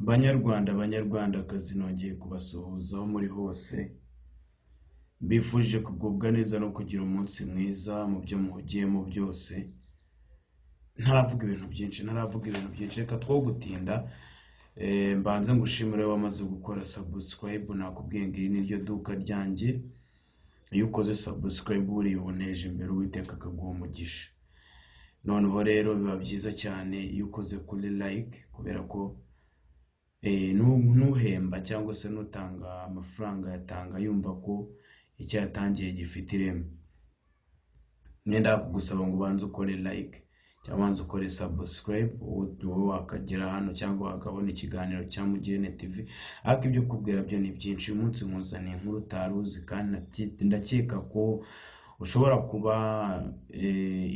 Banyarwandakazi nongeye kubasuhuza aho muri hose. Mbifurije kugubwa neza no kugira umunsi mwiza mu byo muhugiyemo byose. Ntaravuga ibintu byinshi, reka two gutinda. Mbanze ngushimire wamaze gukora subscribe. Nakubwiye ngo iri niryo duka ryanjye. Iyo ukoze subscribe uri uboneje imbere Uwiteka akaguha umugisha. Noneho rero biba byiza cyane iyo ukoze kuri like, kubera ko nuhemba cyangwa se nutanga amafaranga yatanga yumva ko icyo yatangiye gifite ireme. Nenda kugusaba ngo banze ukore like cyangwa banze ukore subscribe, wowe wakagera hano cyangwa wakabona ikiganiro cya Mugirene TV. Ariko ibyo kubwira byo ni byinshi. Uyu munsi nkuzaniye inkuru utaruzi kandi ndakeka ko ushobora kuba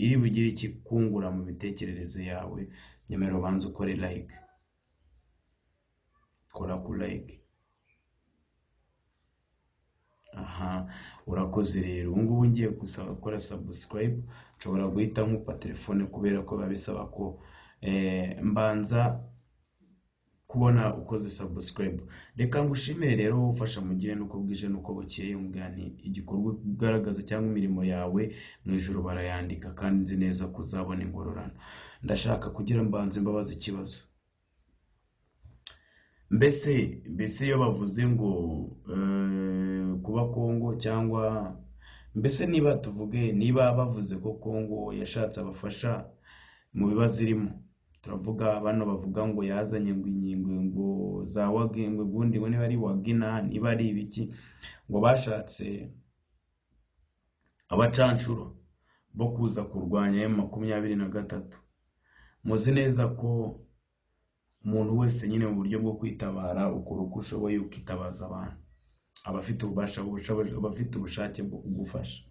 iri bugire ikikungura mu bitekerezo yawe. Nyemero banze ukore like. Kora ku like. Urakoze rero. Ngubu ngiye gusaba gukora subscribe. Nshobora guhita nkupa telefone kubera ko babisaba ko mbanza kubona ukoze subscribe. Reka ngushimire rero ufasha Mugirene uko bwije nuko bukeye. Umugani igikorwa ugaragaza cyangwa imirimo yawe mu ijuru barayandika, kandi nzi neza kuzabona ingororano. Ndashaka kugira mbanze mbabaza ikibazo. Mbese iyo bavuze ngo kuba Kongo, cyangwa mbese niba bavuze ko Kongo yashatse abafasha mu bibazo irimo, turavuga bano bavuga ngo yazanye ngo inkingo ngo za wagengwe gundi ngo niba ari wagina niba ari ibiki, ngo bashatse abacanshuro bo kuza kurwanya M23. Muzi neza ko umuntu wese nyine mu buryo bwo kwitabara ukora uko ushoboye ukitabaza abantu, abafite ubushake bwo kugufasha.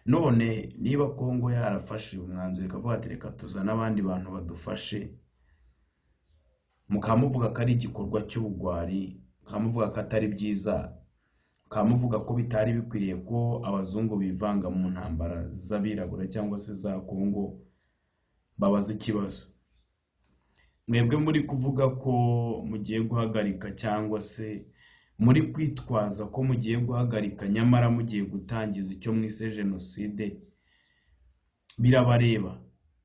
None niba Kongo yarafashe uyu mwanzuro ikavuga ati reka tuzana abandi bantu badufashe, mukamuvuga ko ari igikorwa cy'ubugwari, mukamuvuga ko atari byiza, mukamuvuga ko bitari bikwiriye ko abazungu bivanga mu ntambara z'abirabura cyangwa se za Kongo, babaza ikibazo. Mwebwe muri kuvuga ko mugiye guhagarika cyangwa se muri kwitwaza ko mugiye guhagarika, nyamara mugiye gutangiza icyo mwise jenoside. Birabareba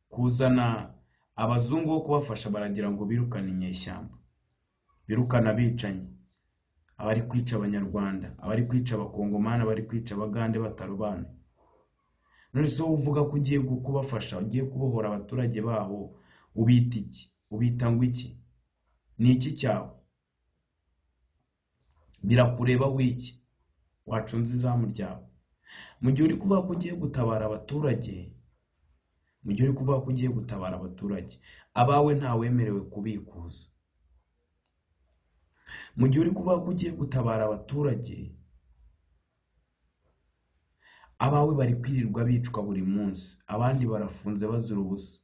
kuzana abazungu bo kubafasha, baragira ngo birukane inyeshyamba, birukana abicanyi, abari kwica abanyarwanda, abari kwica abakongomani, abari kwica abagande batarubana. None so uvuga ko ugiye kubafasha, ugiye kubohora abaturage baho, ubita iki? Ubita ngo iki? Ni iki cyawe? Birakureba wiki? Wacunze izamu ryawe? Mu gihe uri kuvuga ko ugiye gutabara abaturage, abawe ntawemerewe kubikuza. Mu gihe uri kuvuga ko ugiye gutabara abaturage, abawe bari kwirirwa bicwa buri munsi, abandi barafunze bazira ubusa.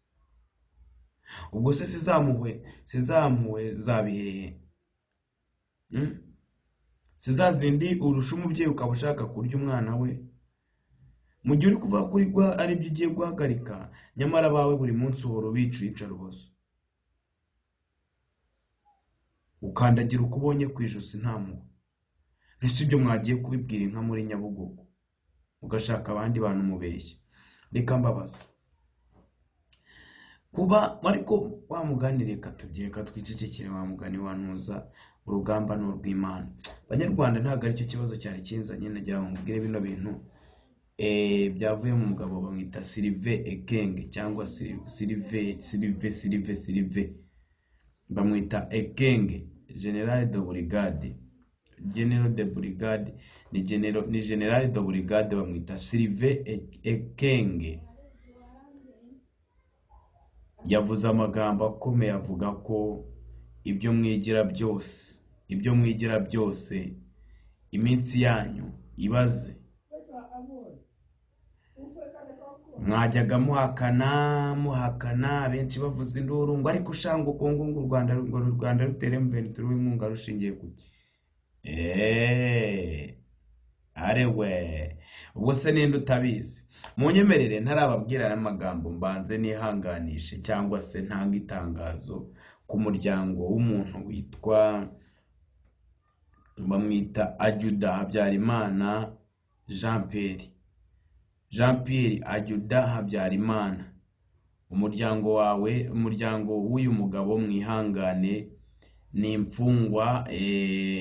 Ubwo se sizampuwe zabihehe? Sizazindi urusha umubyeyi ukaba ushaka kurya umwana we? Mu gihe uri kuvuga ko ari byo ugiye guhagarika, nyamara bawe buri munsi uhora ubica iyicarubozo, ukandagira uko ubonye ku ijosi nta mpuhwe. Ese ibyo mwagiye kubibwira inka muri Nyabugogo, ugashaka abandi bantu mubeshya? Reka mbabaza kuba ariko wamuganire katubyeka twicecekere, wamugani wantuza urugamba n'urw'Imana. Banyarwanda ntago ari cyo kibazo cyari kinzanye, nagira ngo mbwire bino bintu byavuye mu mugabo bamwita Sylvain Ekenge, cyangwa Sylve bamwita Ekenge, General de Brigade, ni General de Brigade, bamwita Sylvain Ekenge. Yavuze amagambo akomeye avuga ko ibyo mwigira byose iminsi yanyu ibaze. Mwajyaga muhakana benshi bavuze induru ngo ariko ushanga Kongo ngo u Rwanda rutere M23 inkunga rushingiye kuki? arewe ubwo se ninde utabizi? Munyemerere ntarababwira n'amagambo mbanze nihanganishe cyangwa se ntanga itangazo ku muryango w'umuntu witwa bamwita Ajuda Habyarimana Jean Pierre Ajuda Habyarimana. Umuryango wawe, umuryango w'uyu mugabo mwihangane, ni imfungwa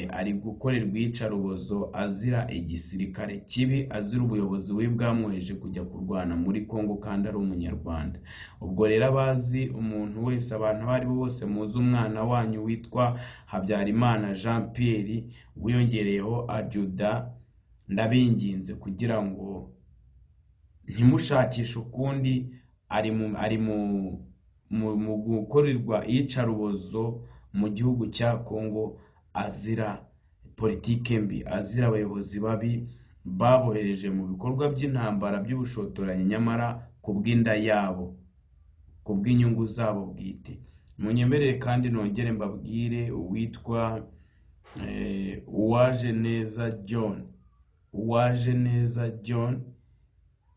ari gukorerwa iyicarubozo azira igisirikare kibi, azira ubuyobozi bubi bwamwoheje kujya kurwana muri Kongo kandi ari umunyarwanda. Ubwo rero abazi umuntu wese, abantu bari bose muzi umwana wanyu witwa Habyarimana Jean Pierre wiyongereyeho Ajuda, ndabinginze kugira ngo ntimushakishe ukundi, ari mu gukorerwa iyicarubozo mu gihugu cya Kongo azira politike mbi, azira abayobozi babi babohereje mu bikorwa by'intambara by'ubushotoranyi nyamara kubw'inda yabo, kubw'inyungu zabo bwite. Munyemerere kandi nongere mbabwire uwitwa Uwajeneza John,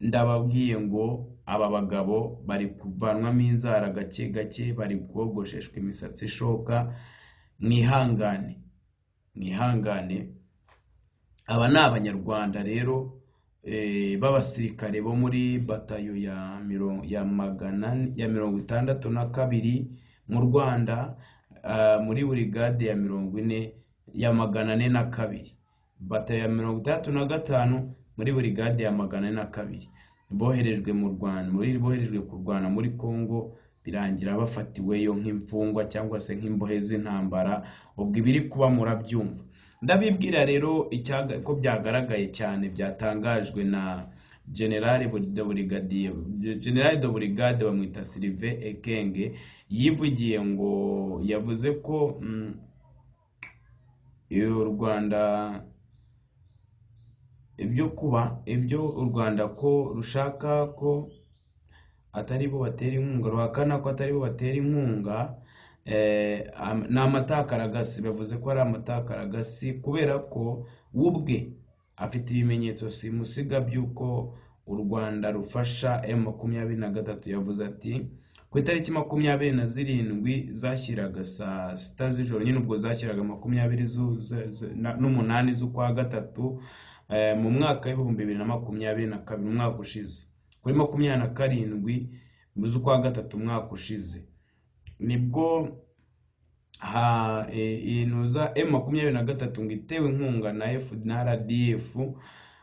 ndababwiye ngo aba bagabo bari kuvanwamo inzara gake gake, bari kogosheshwa imisatsi ishoka. Mwihangane. Aba ni abanyarwanda rero b'abasirikare bo muri batayo ya 62 mu Rwanda, muri brigade ya 442, batayo ya 65 muri brigade ya 442 boherejwe mu Rwanda, boherejwe kurwana muri Kongo, birangira bafatiweyo nk'imfungwa cyangwa se nk'imbohe z'intambara. Ubwo ibiri kuba murabyumva. Ndabibwira rero ko byagaragaye cyane, byatangajwe na General de Brigade bamwita Sylvain Ekenge, yivugiye ngo, yavuze ko u Rwanda ibyo u Rwanda ko rushaka ko atari bo batera inkunga, ruhakana ko atari bo batera inkunga, ni amatakaragasi. Bavuze ko ari amatakaragasi kubera ko ubwe afite ibimenyetso simusiga by'uko u Rwanda rufasha M23. Yavuze ati ku itariki 27 zashyiraga saa 6 z'ijoro, nyine ubwo zashyiraga 28 z'ukwa gatatu mu mwaka w'ibihumbi 2022, umwaka ushize, kuri 27 z'ukwa gatatu umwaka ushize, nibwo inuza M23 ngo itewe inkunga na RDF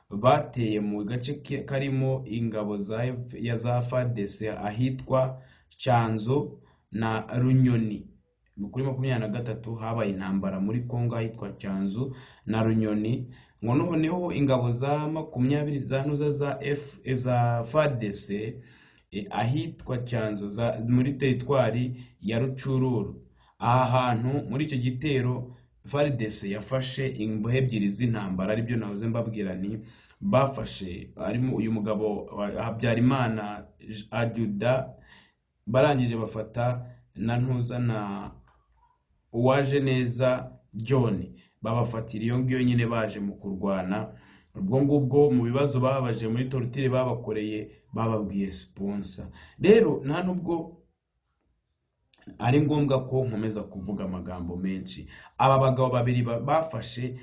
bateye mu gace karimo ingabo za FARDC ahitwa Cyanzo na Runyoni. Kuri 23 habaye intambara muri Kongo ahitwa Cyanzo na Runyoni. Ngo noneho ingabo za 20 za FARDC ahitwa Cyanzo muri teritwari ya Rucururu. Aha hantu muri icyo gitero FARDC yafashe imbohe ebyiri z'intambara, aribyo nahoze mbabwira ni bafashe, arimo uyu mugabo Habyarimana Ajuda, barangije bafata na ntuza na Uwajeneza John, babafatira iyo ngiyo nyine baje mu kurwana. Ubwo ngubwo mu bibazo babaje muri torture babakoreye, bababwiye sponsor. Rero nta nubwo ari ngombwa ko nkomeza kuvuga amagambo menshi. Aba bagabo babiri bafashe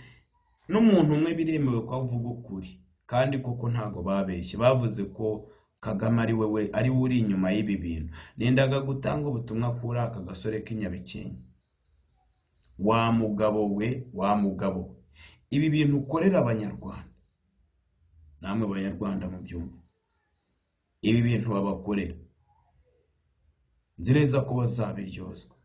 n'umuntu umwe biremewe ko avuga ukuri, kandi koko ntago babeshye. Bavuze ko Kagame ari uri inyuma y'ibi bintu. Nendaga gutanga ubutumwa kuri aka gasore k'Inyabikenke. Wa mugabo, ibi bintu ukorera abanyarwanda, namwe abanyarwanda mu byumva, ibi bintu babakorera, nzi neza ko bazabiryozwa.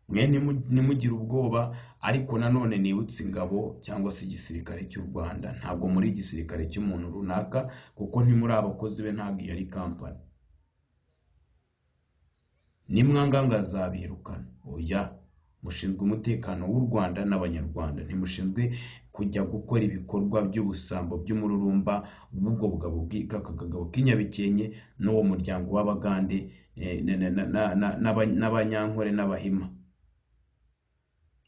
Mwe nimugire ubwoba, ariko nanone nibutse ingabo cyangwa se igisirikare cy'u Rwanda, ntabwo muri igisirikare cy'umuntu runaka, kuko ntimuri abakozi be, ntabwo yari company. Nimwanga zabirukana, oya, mushinzwe umutekano w'u Rwanda n'abanyarwanda, ntimushinzwe kujya gukora ibikorwa by'ubusambo by'umururumba bw'ubwo bugabo k'Inyabikenke n'uwo muryango w'Abagande n'Abanyankore n'Abahima.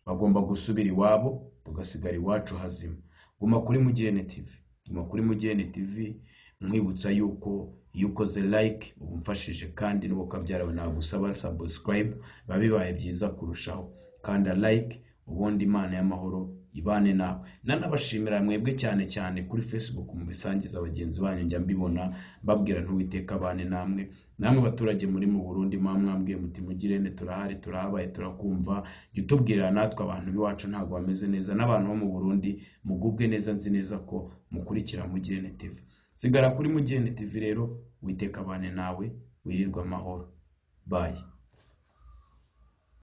Bagomba gusubira iwabo, tugasigara iwacu hazima. guma kuri Mugirene TV, guma kuri Mugirene TV, nkwibutsa yuko iyo ukoze like uba umfashije, kandi n'uko kabyarawe nagusaba subscribe babibaye byiza kurushaho, kandi like ubundi Imana y'amahoro ibane nawe. Nanabashimira mwebwe cyane cyane kuri Facebook mu bisangiza abagenzi banyu, njya mbibona babwira ntuwiteka abane namwe baturage muri mu Burundi mwambwiye muti Mugirene turahari, turahabaye, turakumva, yutubwira natwe abantu biwacu ntago bameze neza, n'abantu bo mu Burundi mugubwe neza, nzi neza ko mukurikira Mugirene TV. Sigara kuri Mugirene TV rero, witeka abane nawe, wirirwa amahoro. Bye.